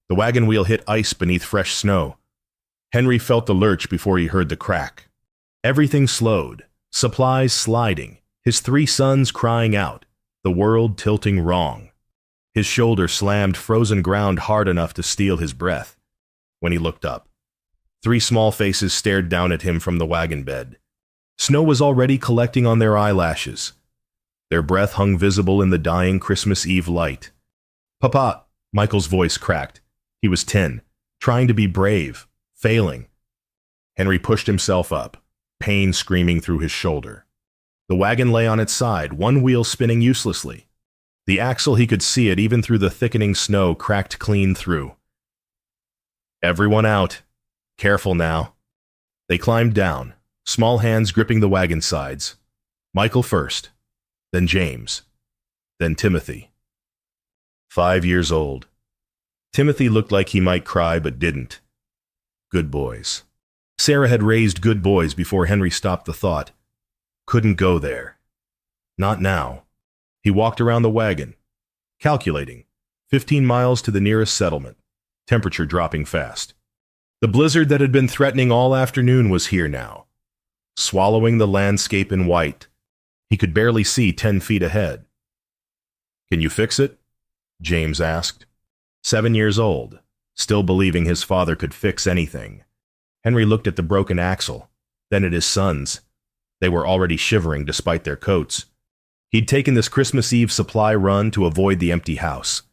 The wagon wheel hit ice beneath fresh snow. Henry felt the lurch before he heard the crack. Everything slowed, supplies sliding, his 3 sons crying out, the world tilting wrong. His shoulder slammed frozen ground hard enough to steal his breath. When he looked up, 3 small faces stared down at him from the wagon bed. Snow was already collecting on their eyelashes. Their breath hung visible in the dying Christmas Eve light. "Papa," Michael's voice cracked. He was 10, trying to be brave, failing. Henry pushed himself up, pain screaming through his shoulder. The wagon lay on its side, one wheel spinning uselessly. The axle, he could see it even through the thickening snow, cracked clean through. "Everyone out. Careful now." They climbed down, small hands gripping the wagon sides. Michael first, then James, then Timothy. 5 years old. Timothy looked like he might cry but didn't. Good boys. Sarah had raised good boys before Henry stopped the thought. Couldn't go there. Not now. He walked around the wagon, calculating. 15 miles to the nearest settlement, temperature dropping fast. The blizzard that had been threatening all afternoon was here now, swallowing the landscape in white. He could barely see 10 feet ahead. "Can you fix it?" James asked. 7 years old, still believing his father could fix anything. Henry looked at the broken axle, then at his sons. They were already shivering despite their coats. He'd taken this Christmas Eve supply run to avoid the empty house.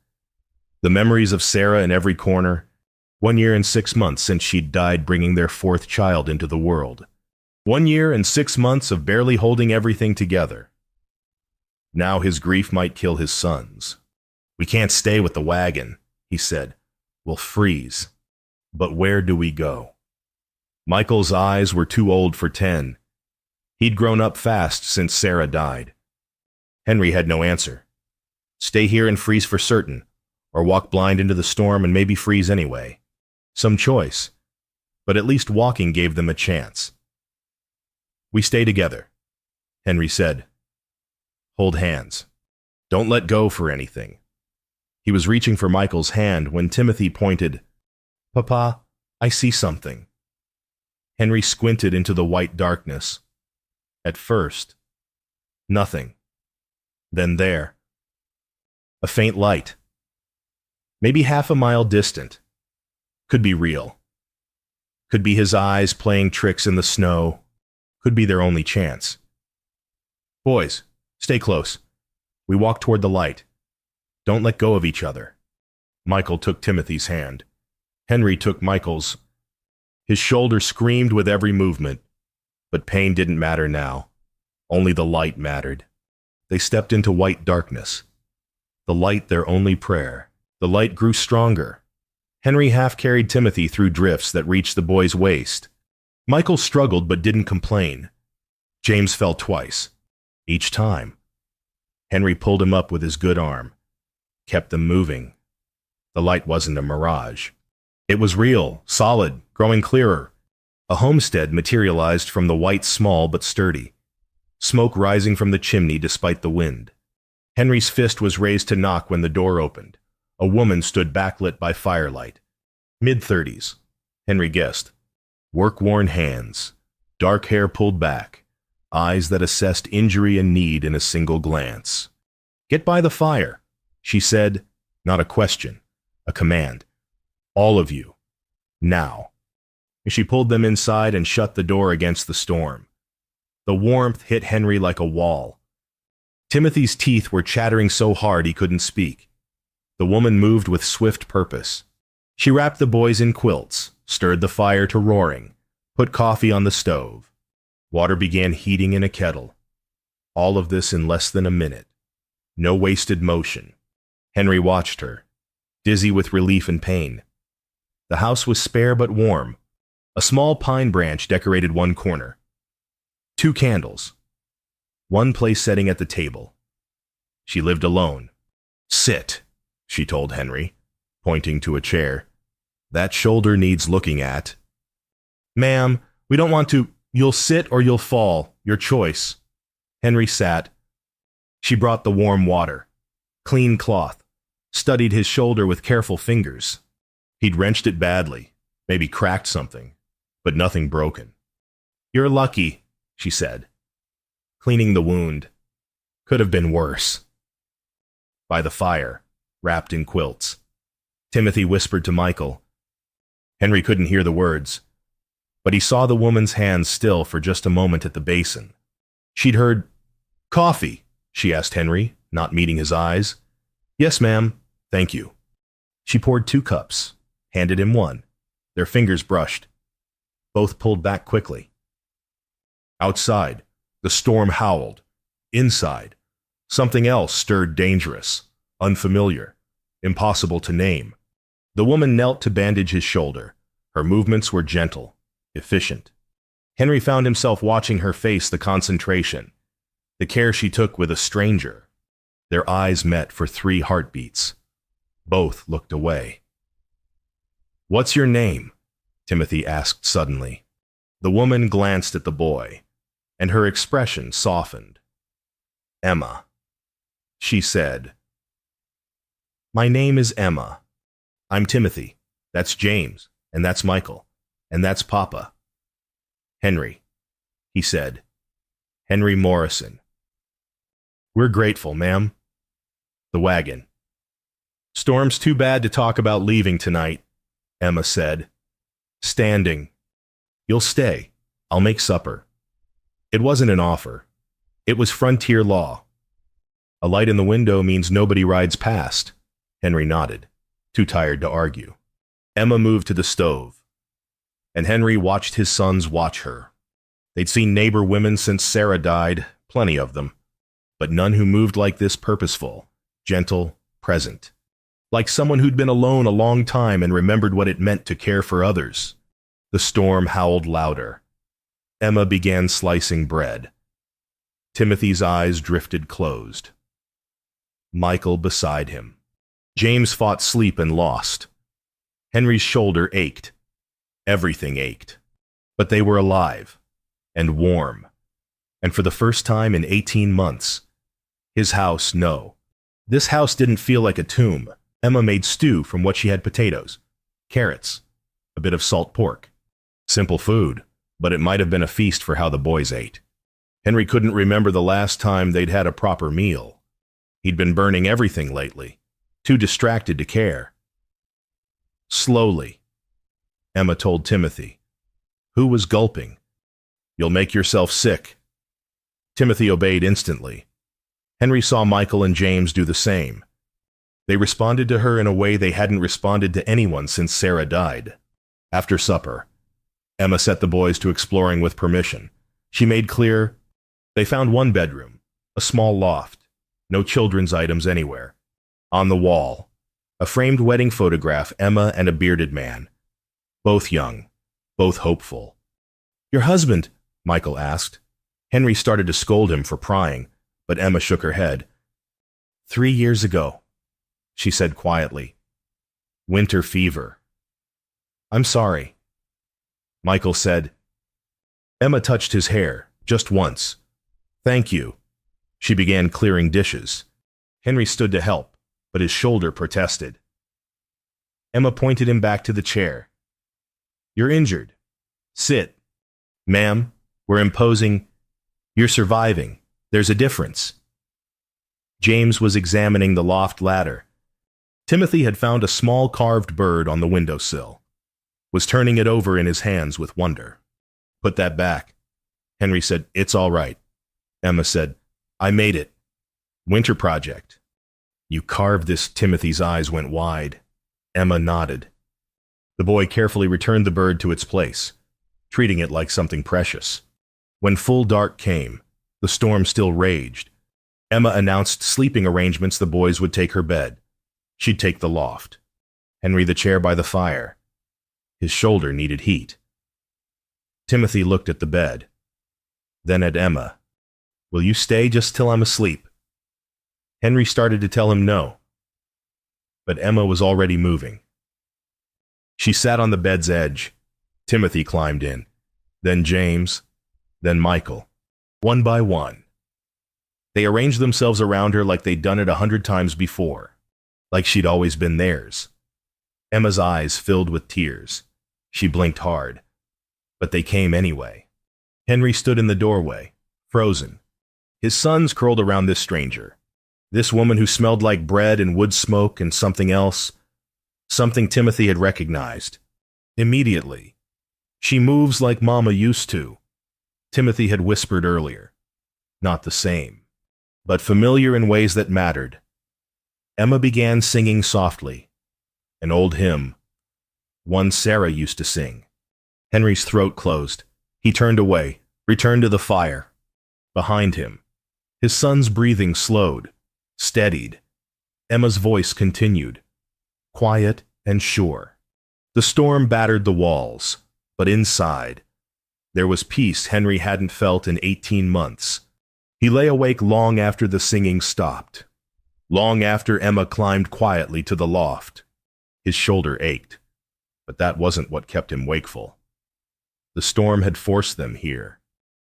The memories of Sarah in every corner, 1 year and 6 months since she'd died bringing their 4th child into the world. 1 year and 6 months of barely holding everything together. Now his grief might kill his sons. "We can't stay with the wagon," he said. "We'll freeze. But where do we go?" Michael's eyes were too old for 10. He'd grown up fast since Sarah died. Henry had no answer. Stay here and freeze for certain, or walk blind into the storm and maybe freeze anyway. Some choice, but at least walking gave them a chance. "We stay together," Henry said. "Hold hands. Don't let go for anything." He was reaching for Michael's hand when Timothy pointed. "Papa, I see something." Henry squinted into the white darkness. At first, nothing. Then there, a faint light. Maybe half a mile distant. Could be real. Could be his eyes playing tricks in the snow. Could be their only chance. "Boys, stay close." We walked toward the light. "Don't let go of each other." Michael took Timothy's hand. Henry took Michael's. His shoulder screamed with every movement, but pain didn't matter now. Only the light mattered. They stepped into white darkness. The light their only prayer. The light grew stronger. Henry half-carried Timothy through drifts that reached the boy's waist. Michael struggled but didn't complain. James fell twice. Each time. Henry pulled him up with his good arm. Kept them moving. The light wasn't a mirage. It was real, solid, growing clearer. A homestead materialized from the white small but sturdy. Smoke rising from the chimney despite the wind. Henry's fist was raised to knock when the door opened. A woman stood backlit by firelight. Mid-30s, Henry guessed. Work-worn hands, dark hair pulled back, eyes that assessed injury and need in a single glance. "Get by the fire," she said, not a question, a command. "All of you. Now." She pulled them inside and shut the door against the storm. The warmth hit Henry like a wall. Timothy's teeth were chattering so hard he couldn't speak. The woman moved with swift purpose. She wrapped the boys in quilts, stirred the fire to roaring, put coffee on the stove. Water began heating in a kettle. All of this in less than a minute. No wasted motion. Henry watched her, dizzy with relief and pain. The house was spare but warm. A small pine branch decorated one corner. 2 candles. One place setting at the table. She lived alone. "Sit," she told Henry, pointing to a chair. "That shoulder needs looking at." "Ma'am, we don't want to—" "You'll sit or you'll fall. Your choice." Henry sat. She brought the warm water. Clean cloth. Studied his shoulder with careful fingers. He'd wrenched it badly, maybe cracked something, but nothing broken. "You're lucky," she said, cleaning the wound. "Could have been worse." By the fire, wrapped in quilts, Timothy whispered to Michael. Henry couldn't hear the words, but he saw the woman's hands still for just a moment at the basin. She'd heard, "Coffee?" she asked Henry, not meeting his eyes. "Yes, ma'am. Thank you." She poured 2 cups, handed him one. Their fingers brushed. Both pulled back quickly. Outside, the storm howled. Inside, something else stirred, dangerous, unfamiliar, impossible to name. The woman knelt to bandage his shoulder. Her movements were gentle, efficient. Henry found himself watching her face the concentration, the care she took with a stranger. Their eyes met for 3 heartbeats. Both looked away. "What's your name?" Timothy asked suddenly. The woman glanced at the boy, and her expression softened. "Emma," she said. "My name is Emma. I'm Timothy. That's James, and that's Michael, and that's Papa." "Henry," he said. "Henry Morrison." "We're grateful, ma'am." The wagon. "Storm's too bad to talk about leaving tonight," Emma said, standing. "You'll stay. I'll make supper." It wasn't an offer. It was frontier law. "A light in the window means nobody rides past." Henry nodded, too tired to argue. Emma moved to the stove, and Henry watched his sons watch her. They'd seen neighbor women since Sarah died, plenty of them, but none who moved like this, purposeful, gentle, present. Like someone who'd been alone a long time and remembered what it meant to care for others. The storm howled louder. Emma began slicing bread. Timothy's eyes drifted closed. Michael beside him. James fought sleep and lost. Henry's shoulder ached. Everything ached. But they were alive. And warm. And for the first time in 18 months. His house, no. This house didn't feel like a tomb. Emma made stew from what she had: potatoes, carrots, a bit of salt pork. Simple food, but it might have been a feast for how the boys ate. Henry couldn't remember the last time they'd had a proper meal. He'd been burning everything lately, too distracted to care. "Slowly," Emma told Timothy, who was gulping. "You'll make yourself sick." Timothy obeyed instantly. Henry saw Michael and James do the same. They responded to her in a way they hadn't responded to anyone since Sarah died. After supper, Emma set the boys to exploring with permission. She made clear they found one bedroom, a small loft, no children's items anywhere. On the wall, a framed wedding photograph, Emma and a bearded man. Both young, both hopeful. "Your husband?" Michael asked. Henry started to scold him for prying, but Emma shook her head. 3 years ago, she said quietly. "Winter fever." "I'm sorry," Michael said. Emma touched his hair, just once. "Thank you." She began clearing dishes. Henry stood to help, but his shoulder protested. Emma pointed him back to the chair. "You're injured. Sit." "Ma'am, we're imposing. You're surviving. There's a difference." James was examining the loft ladder. Timothy had found a small carved bird on the windowsill. Was turning it over in his hands with wonder. "Put that back." Henry said, "It's all right." Emma said, "I made it. Winter project." "You carved this?" Timothy's eyes went wide. Emma nodded. The boy carefully returned the bird to its place, treating it like something precious. When full dark came, the storm still raged. Emma announced sleeping arrangements. The boys would take her bed. She'd take the loft. Henry the chair by the fire. His shoulder needed heat. Timothy looked at the bed, then at Emma. "Will you stay just till I'm asleep?" Henry started to tell him no, but Emma was already moving. She sat on the bed's edge. Timothy climbed in, then James, then Michael, one by one. They arranged themselves around her like they'd done it 100 times before, like she'd always been theirs. Emma's eyes filled with tears. She blinked hard, but they came anyway. Henry stood in the doorway, frozen. His sons curled around this stranger. This woman who smelled like bread and wood smoke and something else. Something Timothy had recognized. Immediately. She moves like Mama used to. Timothy had whispered earlier. Not the same, but familiar in ways that mattered. Emma began singing softly. An old hymn. One Sarah used to sing. Henry's throat closed. He turned away, returned to the fire. Behind him, his son's breathing slowed, steadied. Emma's voice continued, quiet and sure. The storm battered the walls, but inside, there was peace Henry hadn't felt in 18 months. He lay awake long after the singing stopped, long after Emma climbed quietly to the loft. His shoulder ached, but that wasn't what kept him wakeful. The storm had forced them here,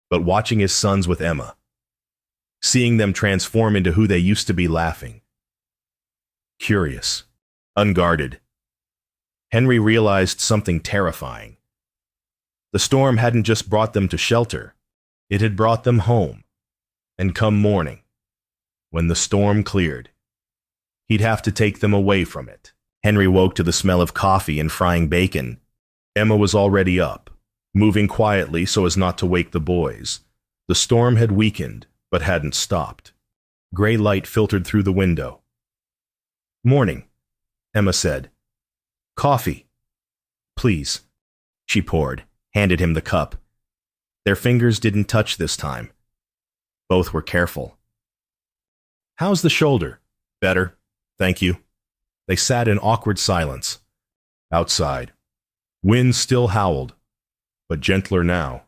but watching his sons with Emma, seeing them transform into who they used to be, laughing, curious, unguarded, Henry realized something terrifying. The storm hadn't just brought them to shelter, it had brought them home. And come morning, when the storm cleared, he'd have to take them away from it. Henry woke to the smell of coffee and frying bacon. Emma was already up, moving quietly so as not to wake the boys. The storm had weakened, but hadn't stopped. Gray light filtered through the window. "Morning," Emma said. "Coffee." "Please." She poured, handed him the cup. Their fingers didn't touch this time. Both were careful. "How's the shoulder?" "Better, thank you." They sat in awkward silence. Outside, wind still howled, but gentler now.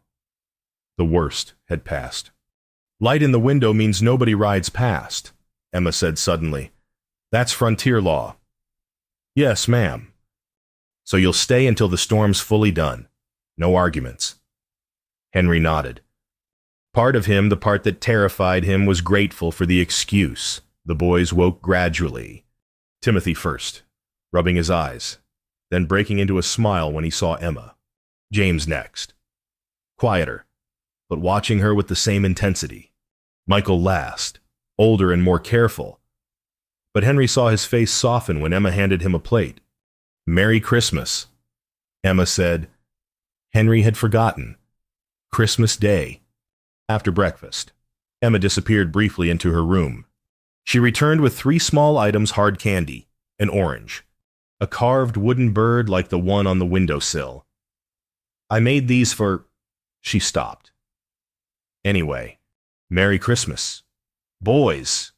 The worst had passed. "Light in the window means nobody rides past," Emma said suddenly. "That's frontier law." "Yes, ma'am." "So you'll stay until the storm's fully done. No arguments." Henry nodded. Part of him, the part that terrified him, was grateful for the excuse. The boys woke gradually. Timothy first, rubbing his eyes, then breaking into a smile when he saw Emma. James next. Quieter, but watching her with the same intensity. Michael last, older and more careful. But Henry saw his face soften when Emma handed him a plate. "Merry Christmas," Emma said. Henry had forgotten. Christmas Day. After breakfast, Emma disappeared briefly into her room. She returned with 3 small items: hard candy, an orange, a carved wooden bird like the one on the windowsill. "I made these for—" She stopped. "Anyway, Merry Christmas. Boys."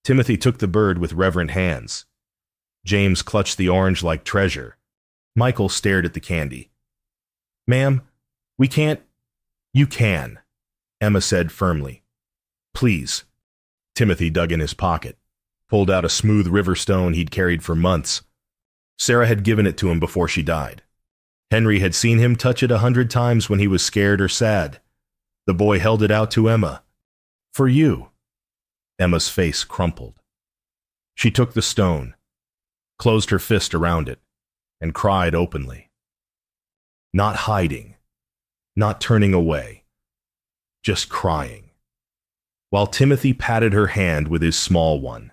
Timothy took the bird with reverent hands. James clutched the orange like treasure. Michael stared at the candy. "Ma'am, we can't—" "You can," Emma said firmly. "Please." Timothy dug in his pocket, pulled out a smooth river stone he'd carried for months. Sarah had given it to him before she died. Henry had seen him touch it 100 times when he was scared or sad. The boy held it out to Emma. "For you." Emma's face crumpled. She took the stone, closed her fist around it, and cried openly. Not hiding, not turning away, just crying. While Timothy patted her hand with his small one.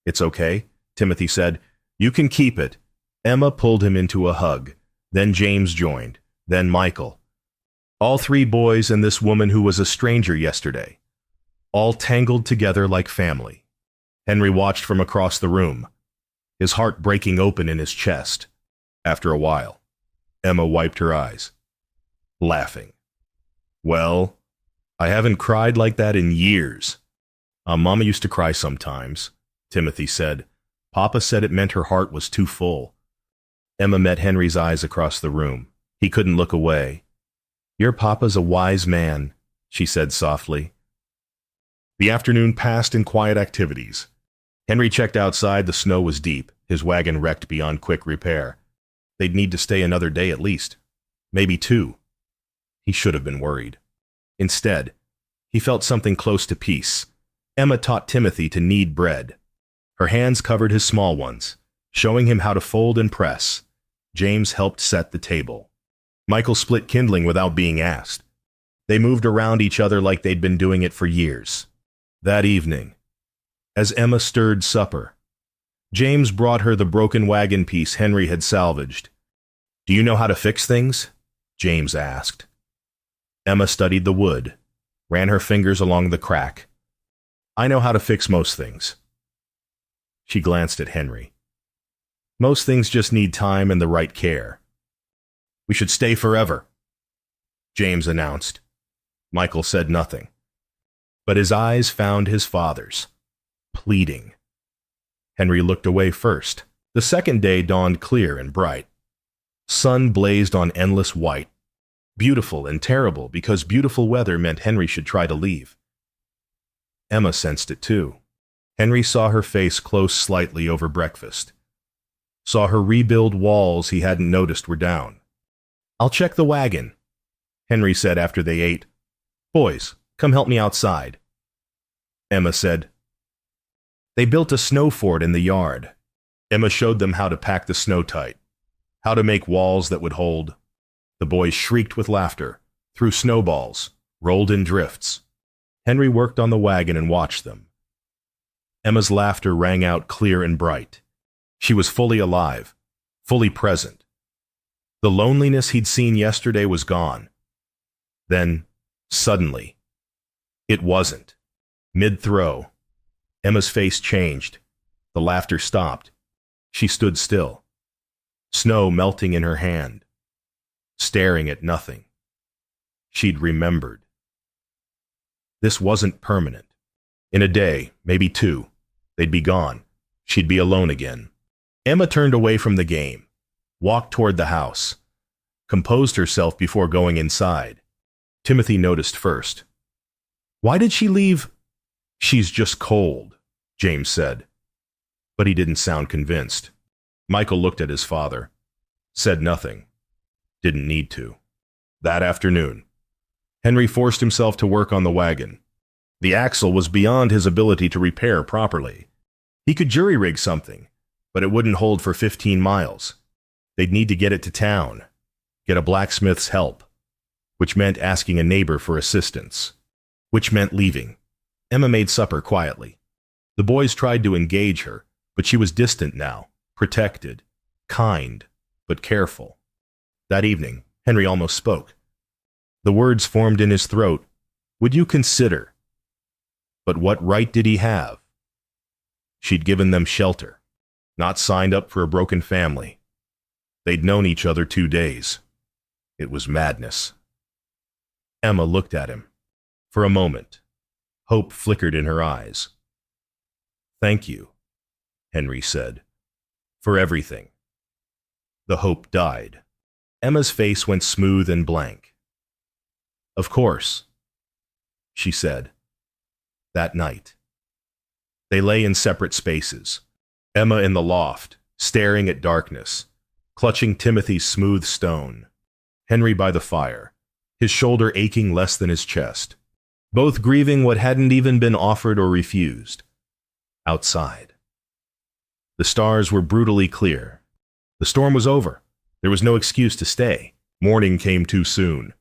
"It's okay," Timothy said. "You can keep it." Emma pulled him into a hug. Then James joined. Then Michael. All 3 boys and this woman who was a stranger yesterday. All tangled together like family. Henry watched from across the room, his heart breaking open in his chest. After a while, Emma wiped her eyes, laughing. "Well, I haven't cried like that in years." Mama used to cry sometimes," Timothy said. "Papa said it meant her heart was too full." Emma met Henry's eyes across the room. He couldn't look away. "Your papa's a wise man," she said softly. The afternoon passed in quiet activities. Henry checked outside. The snow was deep, his wagon wrecked beyond quick repair. They'd need to stay another day at least. Maybe 2. He should have been worried. Instead, he felt something close to peace. Emma taught Timothy to knead bread. Her hands covered his small ones. Showing him how to fold and press, James helped set the table. Michael split kindling without being asked. They moved around each other like they'd been doing it for years. That evening, as Emma stirred supper, James brought her the broken wagon piece Henry had salvaged. "Do you know how to fix things?" James asked. Emma studied the wood, ran her fingers along the crack. "I know how to fix most things." She glanced at Henry. "Most things just need time and the right care." "We should stay forever," James announced. Michael said nothing, but his eyes found his father's, pleading. Henry looked away first. The second day dawned clear and bright. Sun blazed on endless white. Beautiful and terrible, because beautiful weather meant Henry should try to leave. Emma sensed it too. Henry saw her face close slightly over breakfast. Saw her rebuild walls he hadn't noticed were down. "I'll check the wagon," Henry said after they ate. "Boys, come help me outside." Emma said. They built a snow fort in the yard. Emma showed them how to pack the snow tight, how to make walls that would hold. The boys shrieked with laughter, threw snowballs, rolled in drifts. Henry worked on the wagon and watched them. Emma's laughter rang out clear and bright. She was fully alive, fully present. The loneliness he'd seen yesterday was gone. Then, suddenly, it wasn't. Mid-throw, Emma's face changed. The laughter stopped. She stood still, snow melting in her hand, staring at nothing. She'd remembered. This wasn't permanent. In a day, maybe two, they'd be gone. She'd be alone again. Emma turned away from the game, walked toward the house, composed herself before going inside. Timothy noticed first. "Why did she leave?" "She's just cold," James said. But he didn't sound convinced. Michael looked at his father, said nothing, didn't need to. That afternoon, Henry forced himself to work on the wagon. The axle was beyond his ability to repair properly. He could jury-rig something, but it wouldn't hold for 15 miles. They'd need to get it to town, get a blacksmith's help, which meant asking a neighbor for assistance, which meant leaving. Emma made supper quietly. The boys tried to engage her, but she was distant now, protected, kind, but careful. That evening, Henry almost spoke. The words formed in his throat. "Would you consider?" But what right did he have? She'd given them shelter, not signed up for a broken family. They'd known each other 2 days. It was madness. Emma looked at him. For a moment, hope flickered in her eyes. "Thank you," Henry said, "for everything." The hope died. Emma's face went smooth and blank. "Of course," she said. That night, they lay in separate spaces. Emma in the loft, staring at darkness, clutching Timothy's smooth stone. Henry by the fire, his shoulder aching less than his chest. Both grieving what hadn't even been offered or refused. Outside, the stars were brutally clear. The storm was over. There was no excuse to stay. Morning came too soon.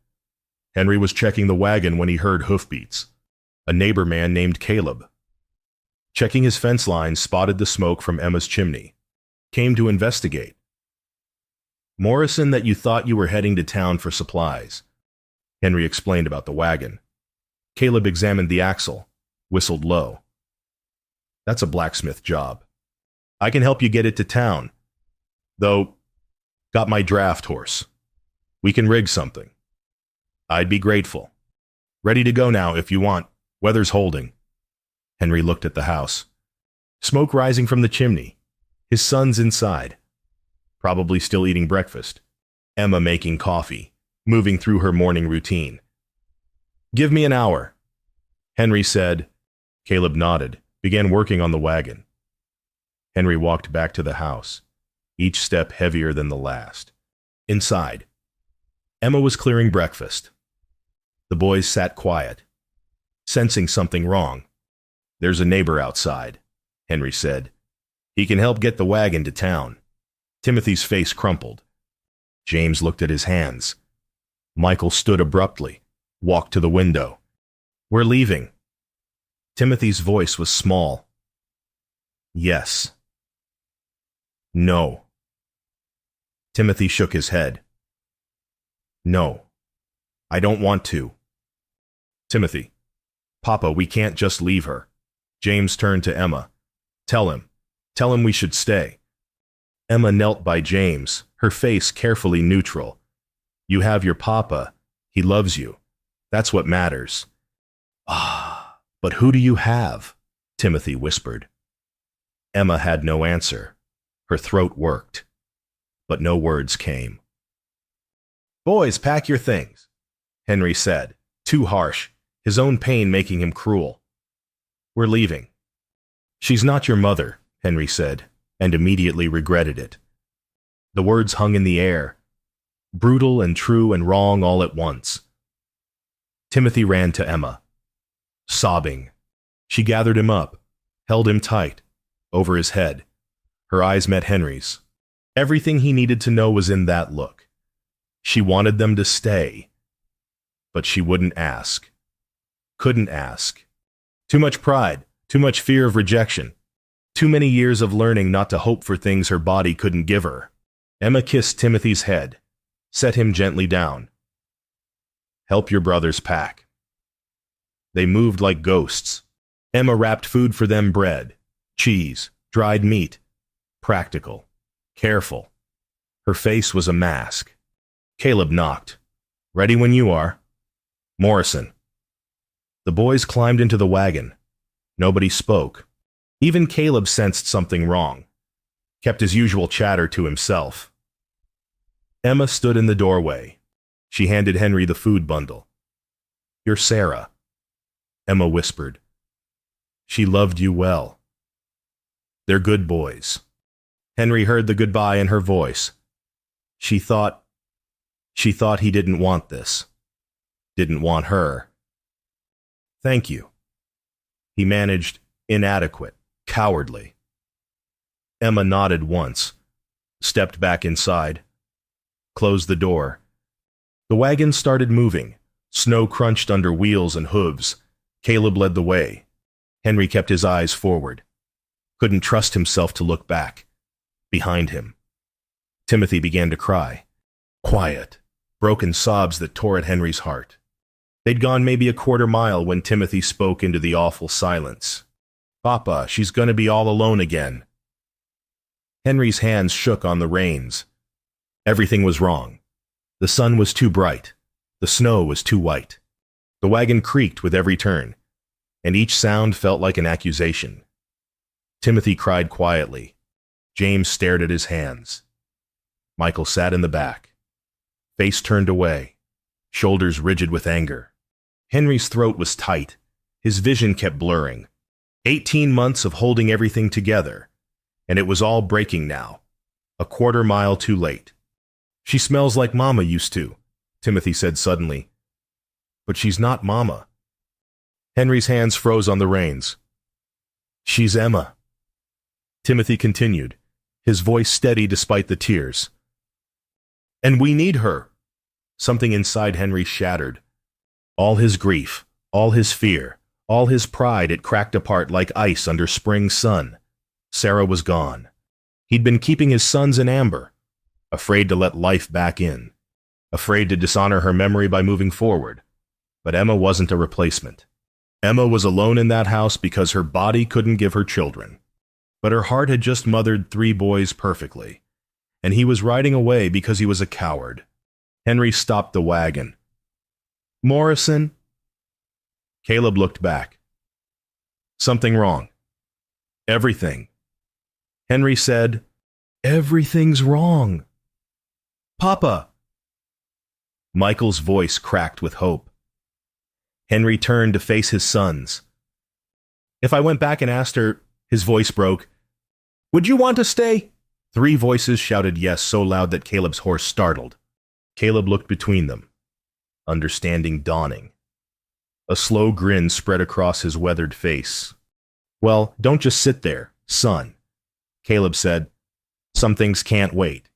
Henry was checking the wagon when he heard hoofbeats. A neighbor man named Caleb. Checking his fence line, spotted the smoke from Emma's chimney. Came to investigate. "Morrison, that you thought you were heading to town for supplies." Henry explained about the wagon. Caleb examined the axle, whistled low. "That's a blacksmith job. I can help you get it to town. Though, got my draft horse. We can rig something. I'd be grateful. Ready to go now if you want. Weather's holding." Henry looked at the house. Smoke rising from the chimney. His son's inside, probably still eating breakfast. Emma making coffee, moving through her morning routine. "Give me an hour," Henry said. Caleb nodded, began working on the wagon. Henry walked back to the house, each step heavier than the last. Inside, Emma was clearing breakfast. The boys sat quiet, sensing something wrong. "There's a neighbor outside," Henry said. He can help get the wagon to town. Timothy's face crumpled. James looked at his hands. Michael stood abruptly, walked to the window. We're leaving. Timothy's voice was small. Yes. No. Timothy shook his head. No. I don't want to. Timothy. Papa, we can't just leave her. James turned to Emma. Tell him we should stay. Emma knelt by James, her face carefully neutral. You have your papa. He loves you. That's what matters. Ah, but who do you have? Timothy whispered. Emma had no answer. Her throat worked, but no words came. Boys, pack your things, Henry said, too harsh, his own pain making him cruel. We're leaving. She's not your mother, Henry said, and immediately regretted it. The words hung in the air, brutal and true and wrong all at once. Timothy ran to Emma, sobbing. She gathered him up, held him tight, over his head. Her eyes met Henry's. Everything he needed to know was in that look. She wanted them to stay, but she wouldn't ask. Couldn't ask. Too much pride, too much fear of rejection, too many years of learning not to hope for things her body couldn't give her. Emma kissed Timothy's head, set him gently down. Help your brothers pack. They moved like ghosts. Emma wrapped food for them: bread, cheese, dried meat. Practical, careful. Her face was a mask. Caleb knocked. Ready when you are. Morrison. The boys climbed into the wagon. Nobody spoke. Even Caleb sensed something wrong. Kept his usual chatter to himself. Emma stood in the doorway. She handed Henry the food bundle. You're Sarah, Emma whispered. She loved you well. They're good boys. Henry heard the goodbye in her voice. She thought he didn't want this. Didn't want her. Thank you. He managed, inadequate, cowardly. Emma nodded once, stepped back inside, closed the door. The wagon started moving. Snow crunched under wheels and hooves. Caleb led the way. Henry kept his eyes forward. Couldn't trust himself to look back. Behind him. Timothy began to cry. Quiet, broken sobs that tore at Henry's heart. They'd gone maybe a quarter mile when Timothy spoke into the awful silence. Papa, she's gonna be all alone again. Henry's hands shook on the reins. Everything was wrong. The sun was too bright. The snow was too white. The wagon creaked with every turn, and each sound felt like an accusation. Timothy cried quietly. James stared at his hands. Michael sat in the back, face turned away, shoulders rigid with anger. Henry's throat was tight. His vision kept blurring. 18 months of holding everything together, and it was all breaking now, a quarter mile too late. She smells like Mama used to, Timothy said suddenly. But she's not Mama. Henry's hands froze on the reins. She's Emma. Timothy continued, his voice steady despite the tears. And we need her. Something inside Henry shattered. All his grief, all his fear, all his pride, it cracked apart like ice under spring sun. Sarah was gone. He'd been keeping his sons in amber, afraid to let life back in, afraid to dishonor her memory by moving forward. But Emma wasn't a replacement. Emma was alone in that house because her body couldn't give her children. But her heart had just mothered 3 boys perfectly, and he was riding away because he was a coward. Henry stopped the wagon. Morrison? Caleb looked back. Something wrong. Everything. Henry said, Everything's wrong. Papa! Michael's voice cracked with hope. Henry turned to face his sons. If I went back and asked her, his voice broke, would you want to stay? 3 voices shouted yes so loud that Caleb's horse startled. Caleb looked between them, understanding dawning. A slow grin spread across his weathered face. Well, don't just sit there, son. Caleb said. Some things can't wait.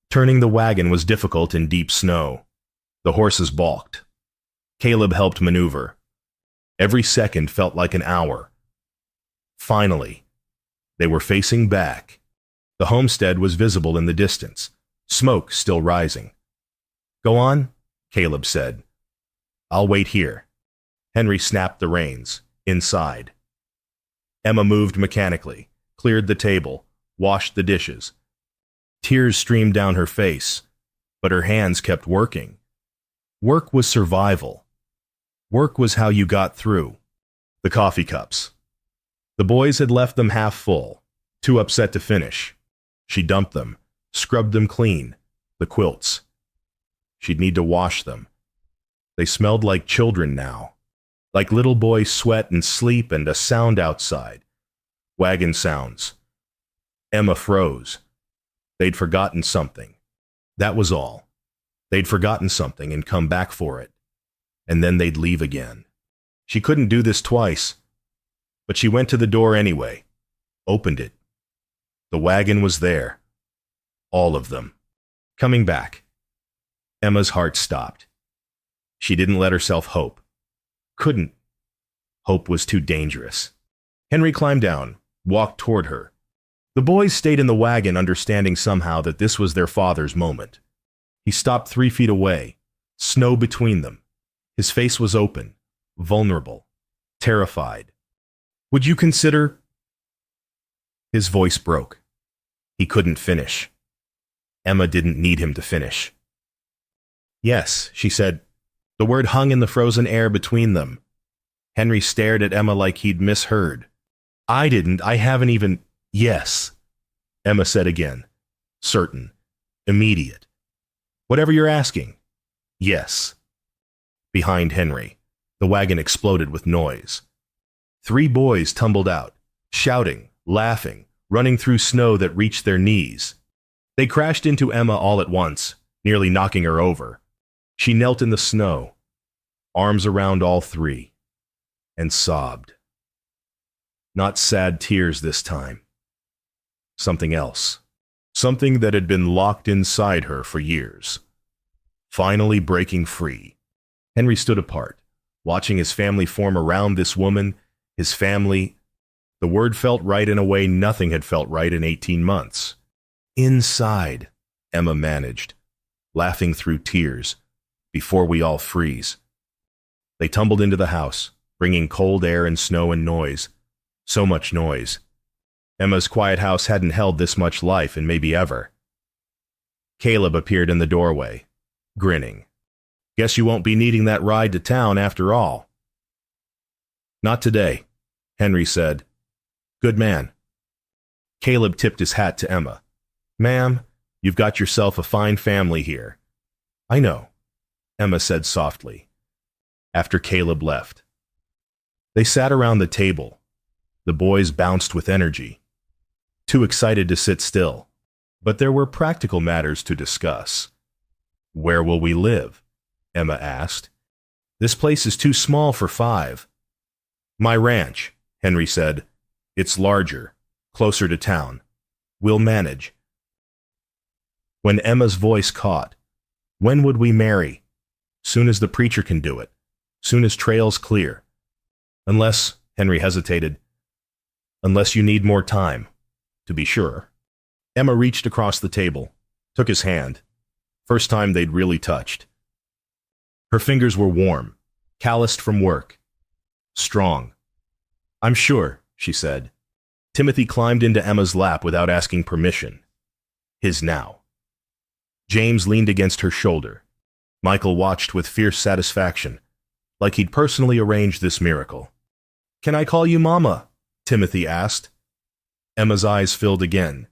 Turning the wagon was difficult in deep snow. The horses balked. Caleb helped maneuver. Every second felt like an hour. Finally, they were facing back. The homestead was visible in the distance, smoke still rising. Go on, Caleb said. I'll wait here. Henry snapped the reins, inside. Emma moved mechanically, cleared the table, washed the dishes. Tears streamed down her face, but her hands kept working. Work was survival. Work was how you got through. The coffee cups. The boys had left them half full, too upset to finish. She dumped them, scrubbed them clean, the quilts. She'd need to wash them. They smelled like children now, like little boys' sweat and sleep and a sound outside. Wagon sounds. Emma froze. They'd forgotten something. That was all. They'd forgotten something and come back for it. And then they'd leave again. She couldn't do this twice, but she went to the door anyway, opened it. The wagon was there. All of them. Coming back. Emma's heart stopped. She didn't let herself hope. Couldn't. Hope was too dangerous. Henry climbed down, walked toward her. The boys stayed in the wagon, understanding somehow that this was their father's moment. He stopped 3 feet away, snow between them. His face was open, vulnerable, terrified. Would you consider... His voice broke. He couldn't finish. Emma didn't need him to finish. Yes, she said. The word hung in the frozen air between them. Henry stared at Emma like he'd misheard. I haven't even... Yes, Emma said again. Certain. Immediate. Whatever you're asking. Yes. Behind Henry, the wagon exploded with noise. 3 boys tumbled out, shouting, laughing, running through snow that reached their knees. They crashed into Emma all at once, nearly knocking her over. She knelt in the snow, arms around all 3, and sobbed. Not sad tears this time. Something else. Something that had been locked inside her for years. Finally breaking free. Henry stood apart, watching his family form around this woman, his family. The word felt right in a way nothing had felt right in 18 months. Inside, Emma managed, laughing through tears, before we all freeze. They tumbled into the house, bringing cold air and snow and noise. So much noise. Emma's quiet house hadn't held this much life in maybe ever. Caleb appeared in the doorway, grinning. Guess you won't be needing that ride to town after all. Not today, Henry said. Good man. Caleb tipped his hat to Emma. Ma'am, you've got yourself a fine family here. I know, Emma said softly, after Caleb left. They sat around the table. The boys bounced with energy, too excited to sit still. But there were practical matters to discuss. Where will we live? Emma asked. This place is too small for 5. My ranch, Henry said. It's larger, closer to town. We'll manage. When Emma's voice caught, when would we marry? Soon as the preacher can do it. Soon as trails clear. Unless, Henry hesitated, unless you need more time, to be sure. Emma reached across the table, took his hand. First time they'd really touched. Her fingers were warm, calloused from work. Strong. I'm sure, she said. Timothy climbed into Emma's lap without asking permission. His now. James leaned against her shoulder. Michael watched with fierce satisfaction, like he'd personally arranged this miracle. Can I call you Mama? Timothy asked. Emma's eyes filled again.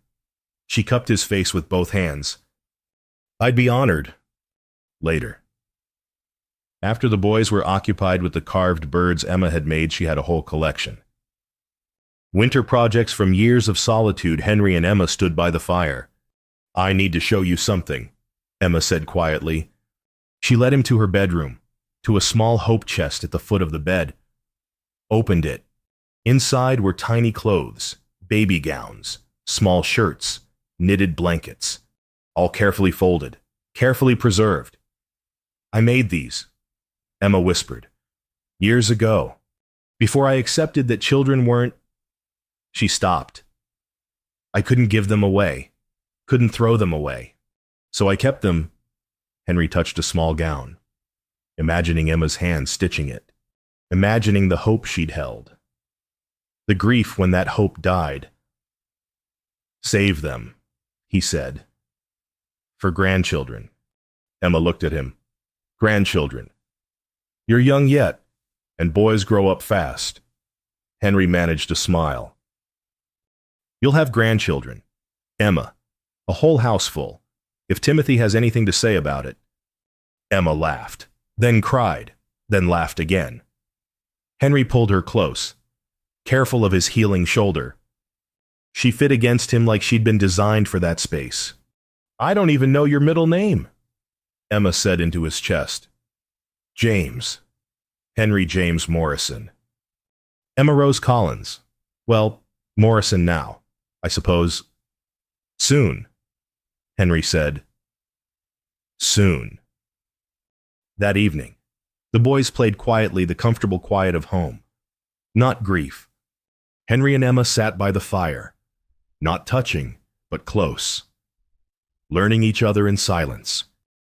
She cupped his face with both hands. I'd be honored. Later. After the boys were occupied with the carved birds Emma had made, she had a whole collection. Winter projects from years of solitude, Henry and Emma stood by the fire. I need to show you something, Emma said quietly. She led him to her bedroom, to a small hope chest at the foot of the bed. Opened it. Inside were tiny clothes, baby gowns, small shirts, knitted blankets, all carefully folded, carefully preserved. I made these, Emma whispered, years ago, before I accepted that children weren't. She stopped. I couldn't give them away, couldn't throw them away. So I kept them. Henry touched a small gown, imagining Emma's hand stitching it, imagining the hope she'd held, the grief when that hope died. Save them, he said. For grandchildren. Emma looked at him. Grandchildren. You're young yet, and boys grow up fast. Henry managed to smile. You'll have grandchildren. Emma, a whole house full, if Timothy has anything to say about it. Emma laughed, then cried, then laughed again. Henry pulled her close, careful of his healing shoulder. She fit against him like she'd been designed for that space. I don't even know your middle name, Emma said into his chest. James. Henry James Morrison. Emma Rose Collins. Well, Morrison now, I suppose. Soon, Henry said. Soon. That evening, the boys played quietly the comfortable quiet of home. Not grief. Henry and Emma sat by the fire, not touching, but close, learning each other in silence.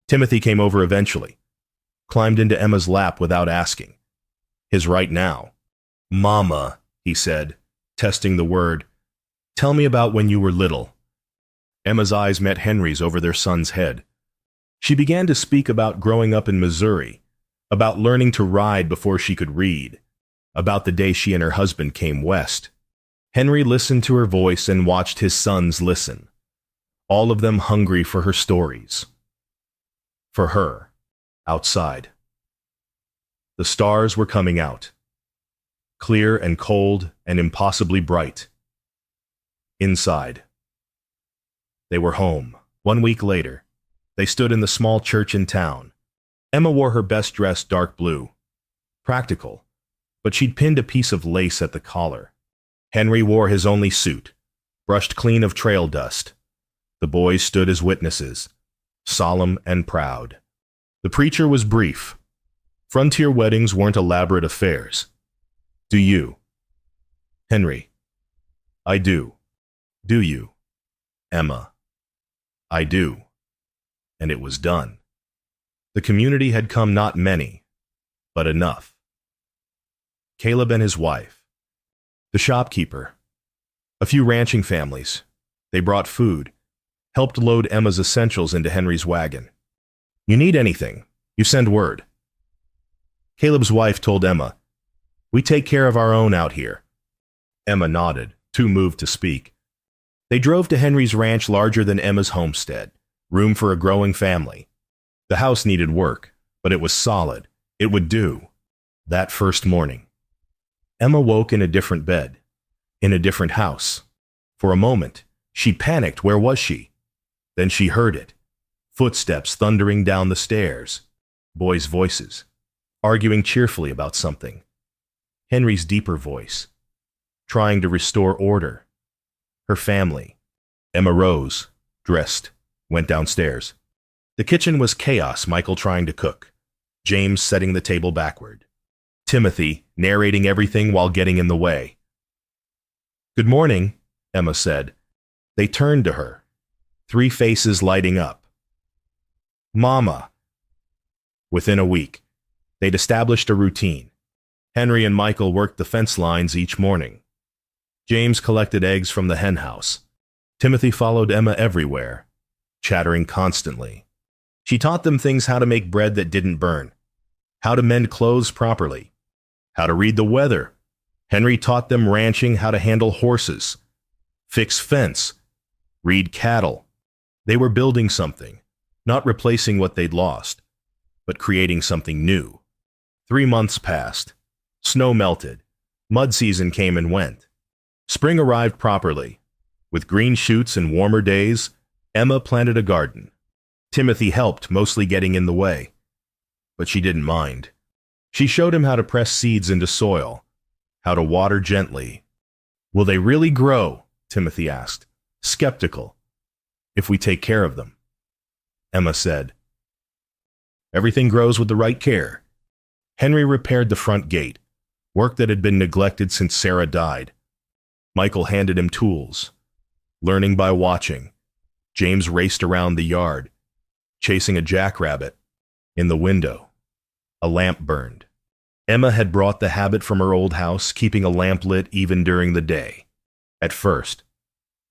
Timothy came over eventually, climbed into Emma's lap without asking. His right now. Mama, he said, testing the word. Tell me about when you were little. Emma's eyes met Henry's over their son's head. She began to speak about growing up in Missouri, about learning to ride before she could read, about the day she and her husband came west. Henry listened to her voice and watched his sons listen, all of them hungry for her stories. For her, outside. The stars were coming out, clear and cold and impossibly bright. Inside. They were home. 1 week later, they stood in the small church in town. Emma wore her best dress dark blue. Practical, but she'd pinned a piece of lace at the collar. Henry wore his only suit, brushed clean of trail dust. The boys stood as witnesses, solemn and proud. The preacher was brief. Frontier weddings weren't elaborate affairs. Do you? Henry. I do. Do you? Emma. I do. And it was done. The community had come not many, but enough. Caleb and his wife. The shopkeeper. A few ranching families. They brought food, helped load Emma's essentials into Henry's wagon. You need anything, you send word. Caleb's wife told Emma, we take care of our own out here. Emma nodded, too moved to speak. They drove to Henry's ranch larger than Emma's homestead, room for a growing family. The house needed work, but it was solid. It would do. That first morning. Emma woke in a different bed, in a different house. For a moment, she panicked. Where was she? Then she heard it. Footsteps thundering down the stairs. Boys' voices, arguing cheerfully about something. Henry's deeper voice, trying to restore order. Her family. Emma rose, dressed, went downstairs. The kitchen was chaos, Michael trying to cook, James setting the table backward, Timothy narrating everything while getting in the way. Good morning, Emma said. They turned to her, 3 faces lighting up. Mama. Within a week, they'd established a routine. Henry and Michael worked the fence lines each morning. James collected eggs from the hen house. Timothy followed Emma everywhere, chattering constantly. She taught them things: how to make bread that didn't burn, how to mend clothes properly, how to read the weather. Henry taught them ranching, how to handle horses, fix fence, read cattle. They were building something, not replacing what they'd lost, but creating something new. 3 months passed. Snow melted. Mud season came and went. Spring arrived properly. With green shoots and warmer days, Emma planted a garden. Timothy helped, mostly getting in the way. But she didn't mind. She showed him how to press seeds into soil, how to water gently. Will they really grow? Timothy asked. skeptical. If we take care of them. Emma said. Everything grows with the right care. Henry repaired the front gate, work that had been neglected since Sarah died. Michael handed him tools. Learning by watching, James raced around the yard, chasing a jackrabbit. In the window, a lamp burned. Emma had brought the habit from her old house, keeping a lamp lit even during the day. At first,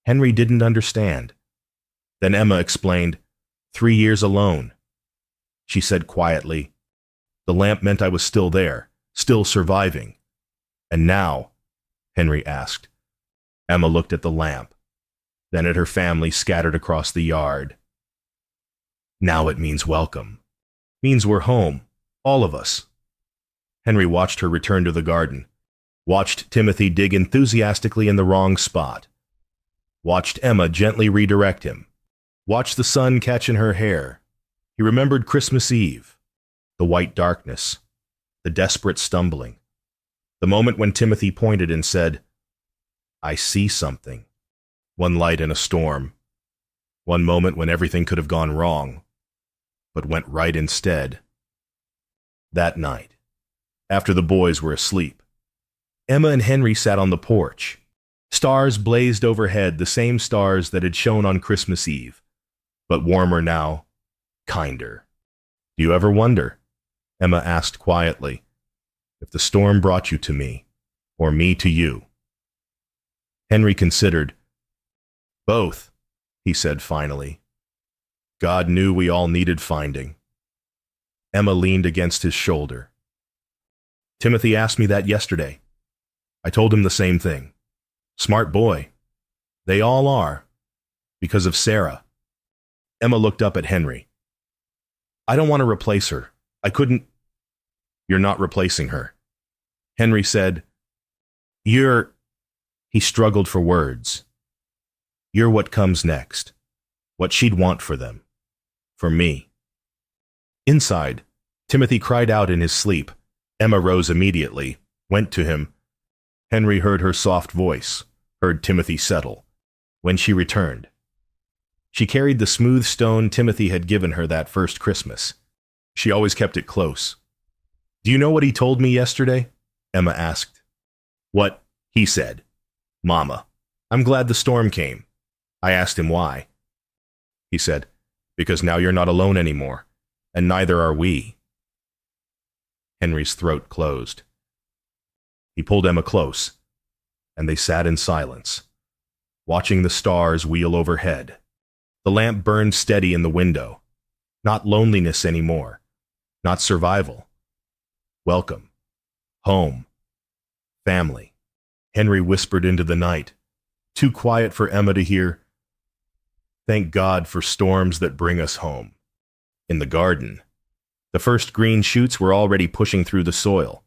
Henry didn't understand. Then Emma explained, 3 years alone. She said quietly, the lamp meant I was still there, still surviving. And now? Henry asked. Emma looked at the lamp, then at her family scattered across the yard. Now it means welcome. Means we're home, all of us. Henry watched her return to the garden, watched Timothy dig enthusiastically in the wrong spot, watched Emma gently redirect him, watched the sun catch in her hair. He remembered Christmas Eve, the white darkness, the desperate stumbling, the moment when Timothy pointed and said, I see something. One light in a storm, one moment when everything could have gone wrong, but went right instead. That night, after the boys were asleep, Emma and Henry sat on the porch. Stars blazed overhead, the same stars that had shone on Christmas Eve, but warmer now, kinder. Do you ever wonder, Emma asked quietly, if the storm brought you to me, or me to you? Henry considered. Both, he said finally. God knew we all needed finding. Emma leaned against his shoulder. Timothy asked me that yesterday. I told him the same thing. Smart boy. They all are. Because of Sarah. Emma looked up at Henry. I don't want to replace her. I couldn't. You're not replacing her. Henry said, You're. He struggled for words. You're what comes next. What she'd want for them. For me. Inside, Timothy cried out in his sleep. Emma rose immediately, went to him. Henry heard her soft voice, heard Timothy settle. When she returned, she carried the smooth stone Timothy had given her that first Christmas. She always kept it close. Do you know what he told me yesterday? Emma asked. What? He said. Mama, I'm glad the storm came. I asked him why. He said, because now you're not alone anymore, and neither are we. Henry's throat closed. He pulled Emma close, and they sat in silence, watching the stars wheel overhead. The lamp burned steady in the window. Not loneliness anymore, not survival. Welcome. Home. Family. Henry whispered into the night, too quiet for Emma to hear. Thank God for storms that bring us home. In the garden, the first green shoots were already pushing through the soil.